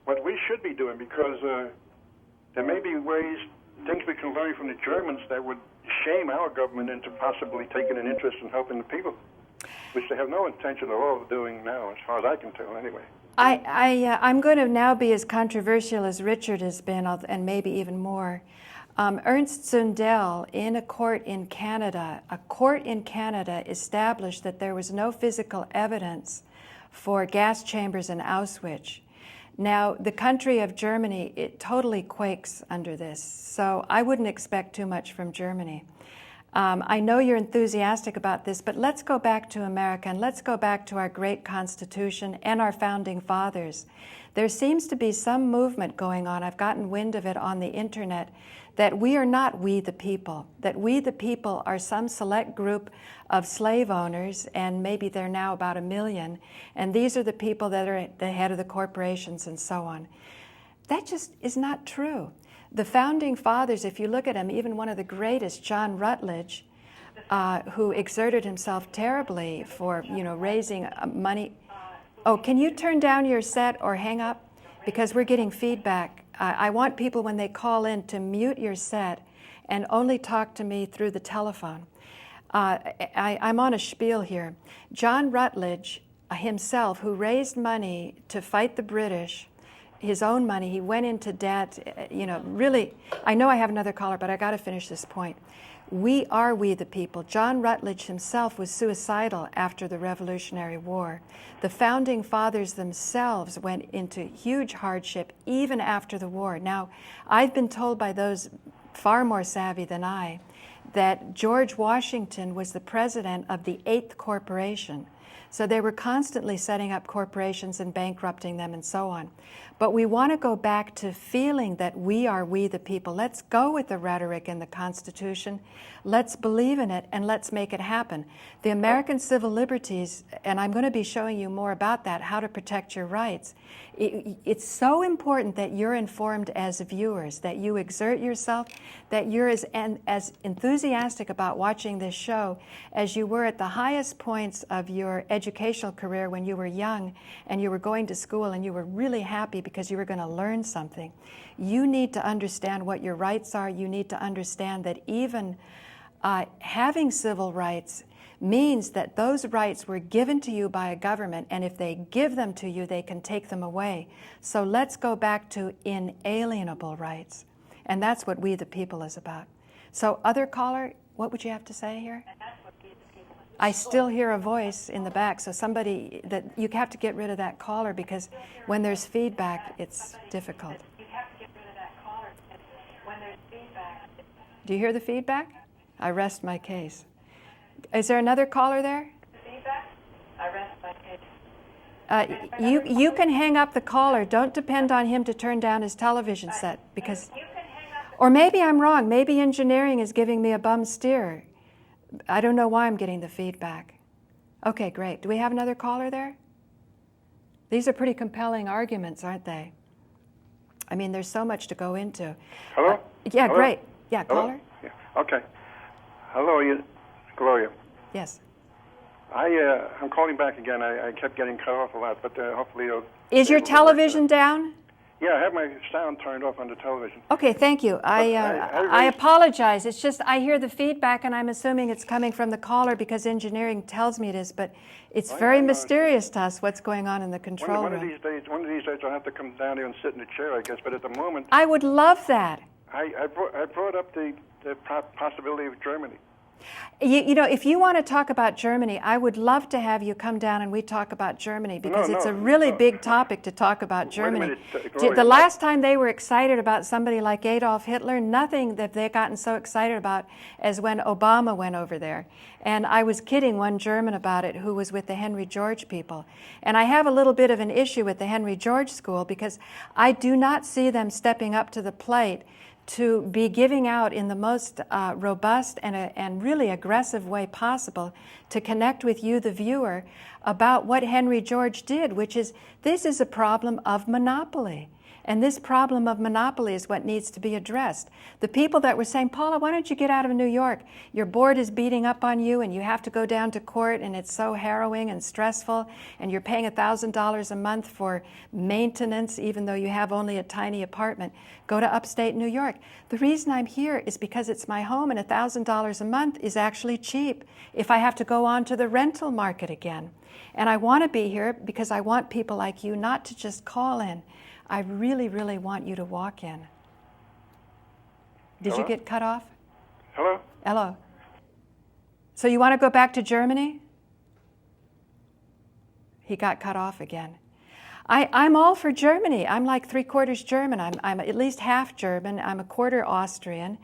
what we should be doing, because there may be ways, things we can learn from the Germans that would shame our government into possibly taking an interest in helping the people, which they have no intention at all of doing now, as far as I can tell, anyway. I'm going to now be as controversial as Richard has been, and maybe even more. Ernst Zundel, in a court in Canada established that there was no physical evidence for gas chambers in Auschwitz. Now, the country of Germany, it totally quakes under this, so I wouldn't expect too much from Germany. I know you're enthusiastic about this, but let's go back to America, and let's go back to our great Constitution and our founding fathers. There seems to be some movement going on, I've gotten wind of it on the internet, that we are not we the people, that we the people are some select group of slave owners, and maybe they're now about 1 million, and these are the people that are at the head of the corporations and so on. That just is not true. The founding fathers, if you look at them, even one of the greatest, John Rutledge, who exerted himself terribly for, raising money. Oh, can you turn down your set or hang up? Because we're getting feedback. I want people, when they call in, to mute your set and only talk to me through the telephone. I'm on a spiel here. John Rutledge himself, who raised money to fight the British, his own money, he went into debt, really. I know I have another caller, but I got to finish this point. We are we the people. John Rutledge himself was suicidal after the Revolutionary War. The founding fathers themselves went into huge hardship even after the war. Now, I've been told by those far more savvy than I that George Washington was the president of the 8th corporation. So they were constantly setting up corporations and bankrupting them and so on. But we want to go back to feeling that we are we the people. Let's go with the rhetoric in the Constitution. Let's believe in it and let's make it happen. The American civil liberties, and I'm going to be showing you more about that, how to protect your rights. It's so important that you're informed as viewers, that you exert yourself, that you're as enthusiastic about watching this show as you were at the highest points of your educational career when you were young and you were going to school and you were really happy because you were going to learn something. You need to understand what your rights are. You need to understand that even having civil rights means that those rights were given to you by a government, and if they give them to you, they can take them away. So let's go back to inalienable rights. And that's what we the people is about. So other caller, what would you have to say here? I still hear a voice in the back, so somebody, that you have to get rid of that caller because when there's feedback, it's difficult. Do you hear the feedback? I rest my case. Is there another caller there? You can hang up the caller. Don't depend on him to turn down his television set because, or maybe I'm wrong. Maybe engineering is giving me a bum steer. I don't know why I'm getting the feedback. Okay, great. Do we have another caller there? These are pretty compelling arguments, aren't they? I mean, there's so much to go into. Hello? Yeah, Hello? great. Yeah, Hello? caller? Yeah. Okay. Hello, Gloria. Yes. I'm calling back again. I kept getting cut off a lot, but hopefully you'll... Is your television down? Yeah, I have my sound turned off on the television. Okay, thank you. I apologize. It's just I hear the feedback, and I'm assuming it's coming from the caller because engineering tells me it is, but it's very mysterious to us what's going on in the control room. One of these days I'll have to come down here and sit in a chair, I guess, but at the moment... I would love that. I brought up the possibility of Germany. You know, if you want to talk about Germany, I would love to have you come down and we talk about Germany because it's a really big topic to talk about Germany. The last time they were excited about somebody like Adolf Hitler, nothing that they've gotten so excited about as when Obama went over there. And I was kidding one German about it who was with the Henry George people. And I have a little bit of an issue with the Henry George school because I do not see them stepping up to the plate to be giving out in the most robust and really aggressive way possible to connect with you, the viewer, about what Henry George did, which is, this is a problem of monopoly. And this problem of monopoly is what needs to be addressed. The people that were saying, Paula, why don't you get out of New York? Your board is beating up on you and you have to go down to court and it's so harrowing and stressful and you're paying $1,000 a month for maintenance even though you have only a tiny apartment. Go to upstate New York. The reason I'm here is because it's my home and $1,000 a month is actually cheap if I have to go on to the rental market again. And I want to be here because I want people like you not to just call in. I really, really want you to walk in. Did Hello? you get cut off? Hello? Hello. So you want to go back to Germany? He got cut off again. I'm all for Germany. I'm like 3/4 German. I'm at least half German. I'm a quarter Austrian.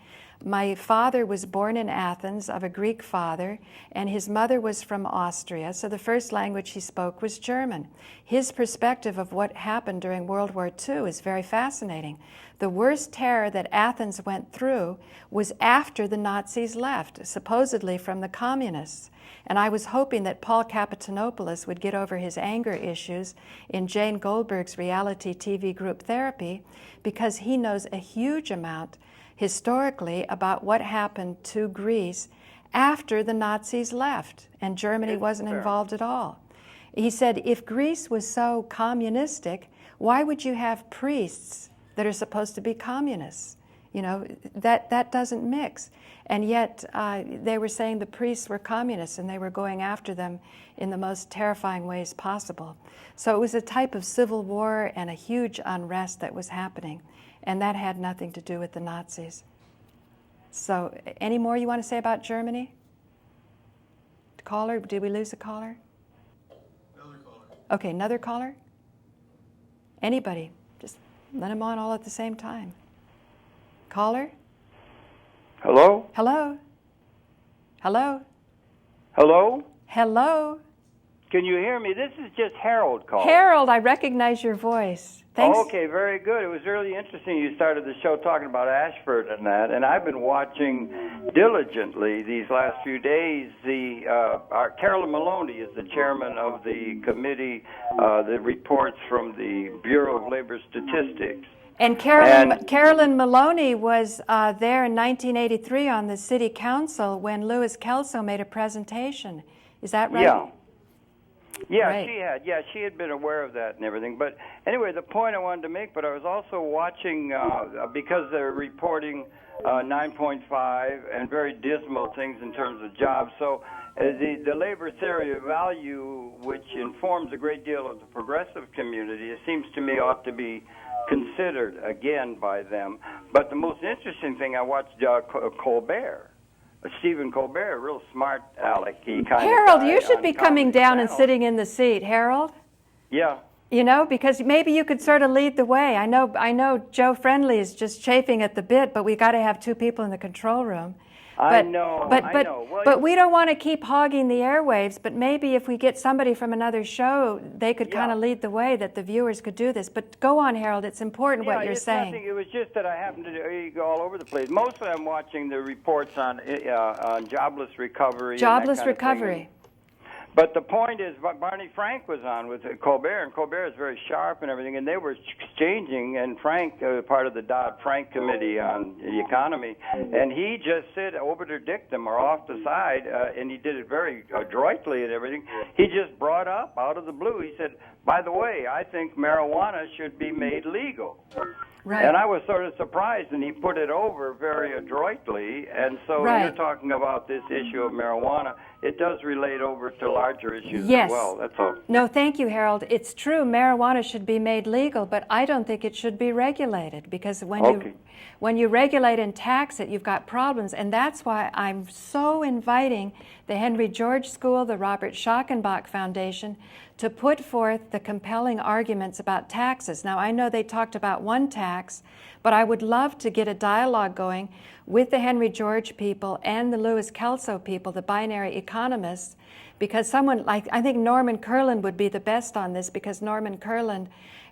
My father was born in Athens of a Greek father, and his mother was from Austria, so the first language he spoke was German. His perspective of what happened during World War II is very fascinating. The worst terror that Athens went through was after the Nazis left, supposedly from the communists. And I was hoping that Paul Kapitanopoulos would get over his anger issues in Jane Goldberg's reality TV group Therapy, because he knows a huge amount historically about what happened to Greece after the Nazis left and Germany wasn't involved at all. He said, if Greece was so communistic, why would you have priests that are supposed to be communists? You know, that doesn't mix. And yet they were saying the priests were communists and they were going after them in the most terrifying ways possible. So it was a type of civil war and a huge unrest that was happening. And that had nothing to do with the Nazis. So any more you want to say about Germany? Caller, did we lose a caller? Another caller. Okay, another caller? Anybody? Just let them on all at the same time. Caller? Hello? Hello? Hello? Hello? Hello? Can you hear me? This is just Harold calling. Harold, I recognize your voice. Thanks. Okay, very good. It was really interesting you started the show talking about Ashford and that, and I've been watching diligently these last few days. Our Carolyn Maloney is the chairman of the committee that reports from the Bureau of Labor Statistics. And Carolyn Maloney was there in 1983 on the city council when Louis Kelso made a presentation. Is that right? Yeah. Yeah, Right. she had been aware of that and everything. But anyway, the point I wanted to make, but I was also watching, because they're reporting 9.5 and very dismal things in terms of jobs. So the labor theory of value, which informs a great deal of the progressive community, it seems to me ought to be considered again by them. But the most interesting thing, I watched Colbert. Stephen Colbert, a real smart aleck. Harold, you should be coming down and sitting in the seat, Harold. Yeah. You know, because maybe you could sort of lead the way. I know Joe Friendly is just chafing at the bit, but we got to have two people in the control room. I know. But we don't want to keep hogging the airwaves. But maybe if we get somebody from another show, they could kind of lead the way, that the viewers could do this. But go on, Harold. It's important what you're saying. Nothing. It was just that I happened to go all over the place. Mostly, I'm watching the reports on jobless recovery. Jobless recovery. But the point is, Barney Frank was on with Colbert, and Colbert is very sharp and everything, and they were exchanging, and Frank, part of the Dodd-Frank Committee on the economy, and he just said obiter dictum, or off the side, and he did it very adroitly and everything. He just brought up, out of the blue, he said, by the way, I think marijuana should be made legal. Right. And I was sort of surprised, and he put it over very adroitly. And so you're talking about this issue of marijuana. It does relate over to larger issues as well. That's all. No, thank you, Harold. It's true, marijuana should be made legal, but I don't think it should be regulated, because when you regulate and tax it, you've got problems. And that's why I'm so inviting the Henry George School, the Robert Schachenbach Foundation, to put forth the compelling arguments about taxes. Now, I know they talked about one tax, but I would love to get a dialogue going with the Henry George people and the Louis Kelso people, the binary economists, because someone like, I think Norman Kurland would be the best on this, because Norman Kurland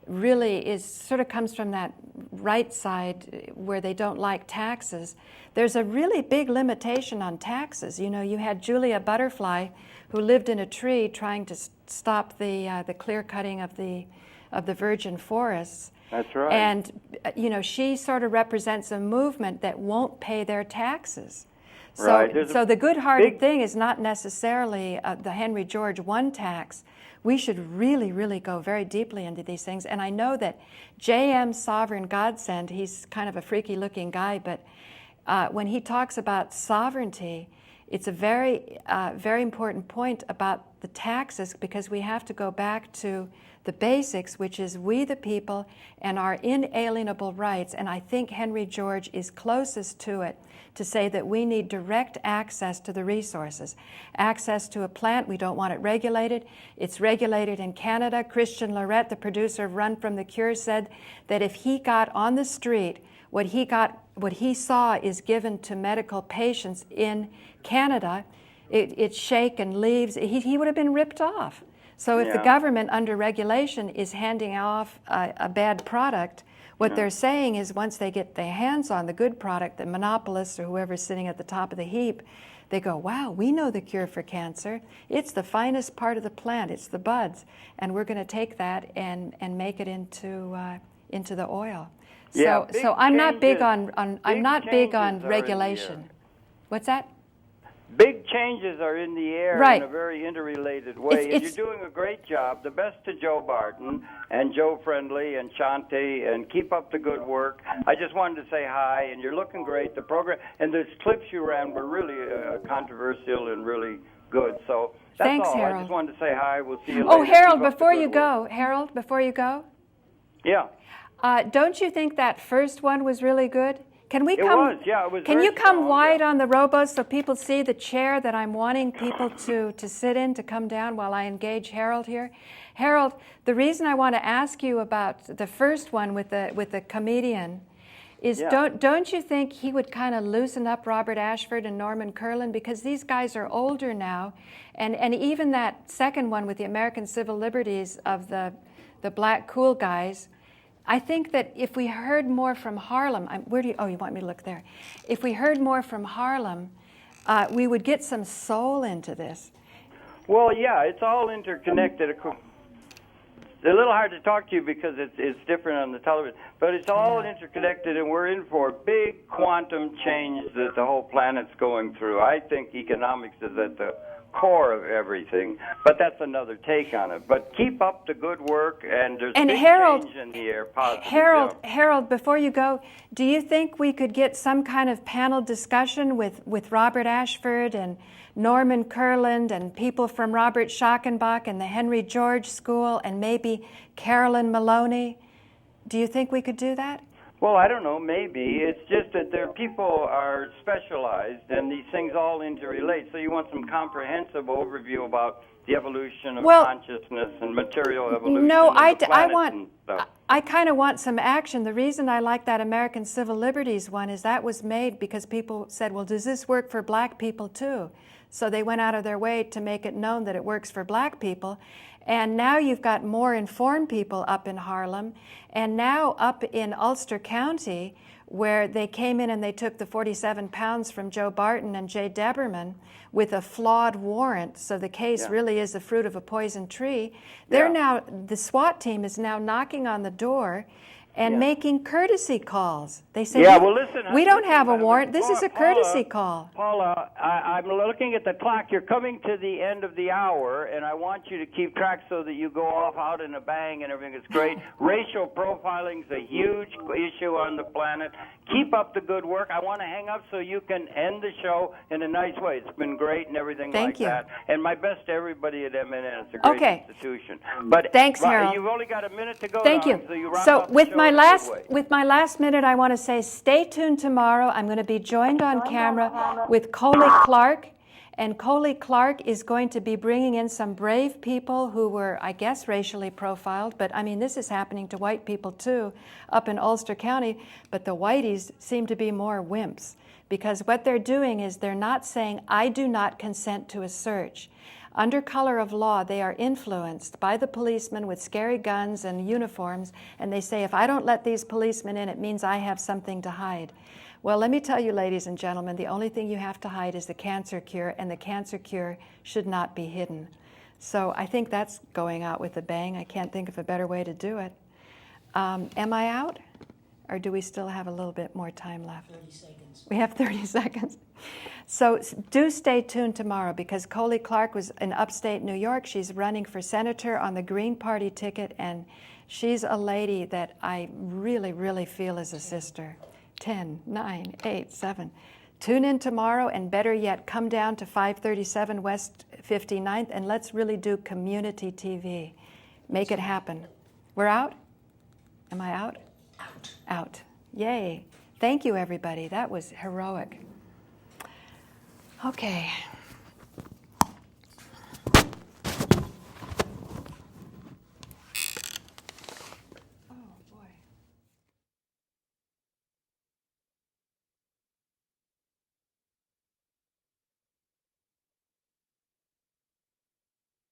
really sort of comes from that right side where they don't like taxes. There's a really big limitation on taxes. You know, you had Julia Butterfly, who lived in a tree trying to stop the clear cutting of the virgin forests. That's right. And you know, she sort of represents a movement that won't pay their taxes. So the good-hearted thing is not necessarily the Henry George one tax. We should really, really go very deeply into these things. And I know that J.M. Sovereign Godsend, he's kind of a freaky-looking guy, but when he talks about sovereignty, it's a very, very important point about the taxes, because we have to go back to the basics, which is we the people and our inalienable rights. And I think Henry George is closest to it, to say that we need direct access to the resources. Access to a plant, we don't want it regulated. It's regulated in Canada. Christian Lorette, the producer of Run from the Cure, said that if he got on the street, what he saw is given to medical patients in Canada, it's shake and leaves, he would have been ripped off. So if the government under regulation is handing off a bad product, what they're saying is once they get their hands on the good product, the monopolists or whoever's sitting at the top of the heap, they go, wow, we know the cure for cancer. It's the finest part of the plant, it's the buds, and we're going to take that and make it into the oil. So I'm not big on regulation. What's that? Big changes are in the air in a very interrelated way. And you're doing a great job. The best to Joe Barton and Joe Friendly and Shanti, and keep up the good work. I just wanted to say hi, and you're looking great. The program and the clips you ran were really controversial and really good. So that's Thanks, all. Harold. I just wanted to say hi. We'll see you later. Oh, Harold, before you go. Yeah. Don't you think that first one was really good? Can we come? It was. Can you come wide on the robos so people see the chair that I'm wanting people to sit in, to come down while I engage Harold here? Harold, the reason I want to ask you about the first one with the comedian is don't you think he would kind of loosen up Robert Ashford and Norman Kurland, because these guys are older now, and even that second one with the American Civil Liberties of the black cool guys, I think that if we heard more from Harlem, you want me to look there? If we heard more from Harlem, we would get some soul into this. Well, yeah, it's all interconnected. It's a little hard to talk to you because it's different on the television, but it's all interconnected, and we're in for a big quantum change that the whole planet's going through. I think economics is at the core of everything, but that's another take on it. But keep up the good work, and there's big change in the air. Positive. Harold, before you go, do you think we could get some kind of panel discussion with Robert Ashford and Norman Kurland and people from Robert Schachenbach and the Henry George School and maybe Carolyn Maloney? Do you think we could do that? Well, I don't know, maybe. It's just that their people are specialized, and these things all interrelate. So you want some comprehensive overview about the evolution of consciousness and material evolution. No, I I kind of want some action. The reason I like that American Civil Liberties one is that was made because people said, well, does this work for black people too? So they went out of their way to make it known that it works for black people. And now you've got more informed people up in Harlem, and now up in Ulster County, where they came in and they took the 47 pounds from Joe Barton and Jay Deberman with a flawed warrant, so the case really is the fruit of a poison tree. They're now, the SWAT team is now knocking on the door and making courtesy calls. They say, we don't have a warrant. This is a courtesy call. Paula, I'm looking at the clock. You're coming to the end of the hour, and I want you to keep track so that you go off out in a bang and everything is great. Racial profiling is a huge issue on the planet. Keep up the good work. I want to hang up so you can end the show in a nice way. It's been great and everything like that. And my best to everybody at MNN. It's a great institution. But thanks, Harold. You've only got a minute to go. Thank you. So with my last minute, I want to say stay tuned tomorrow. I'm going to be joined on camera with Coley Clark. And Coley Clark is going to be bringing in some brave people who were, I guess, racially profiled. But, I mean, this is happening to white people, too, up in Ulster County. But the whiteys seem to be more wimps, because what they're doing is they're not saying, I do not consent to a search. Under color of law, they are influenced by the policemen with scary guns and uniforms, and they say, if I don't let these policemen in, it means I have something to hide. Well, let me tell you, ladies and gentlemen, the only thing you have to hide is the cancer cure, and the cancer cure should not be hidden. So I think that's going out with a bang. I can't think of a better way to do it. Am I out? Or do we still have a little bit more time left? 30 seconds. We have 30 seconds. So do stay tuned tomorrow, because Coley Clark was in upstate New York. She's running for senator on the Green Party ticket, and she's a lady that I really, really feel is a sister. 10, 9, 8, 7. Tune in tomorrow, and better yet, come down to 537 West 59th, and let's really do community TV. Make it happen. We're out? Am I out? Out. Out. Yay. Thank you, everybody. That was heroic. Okay.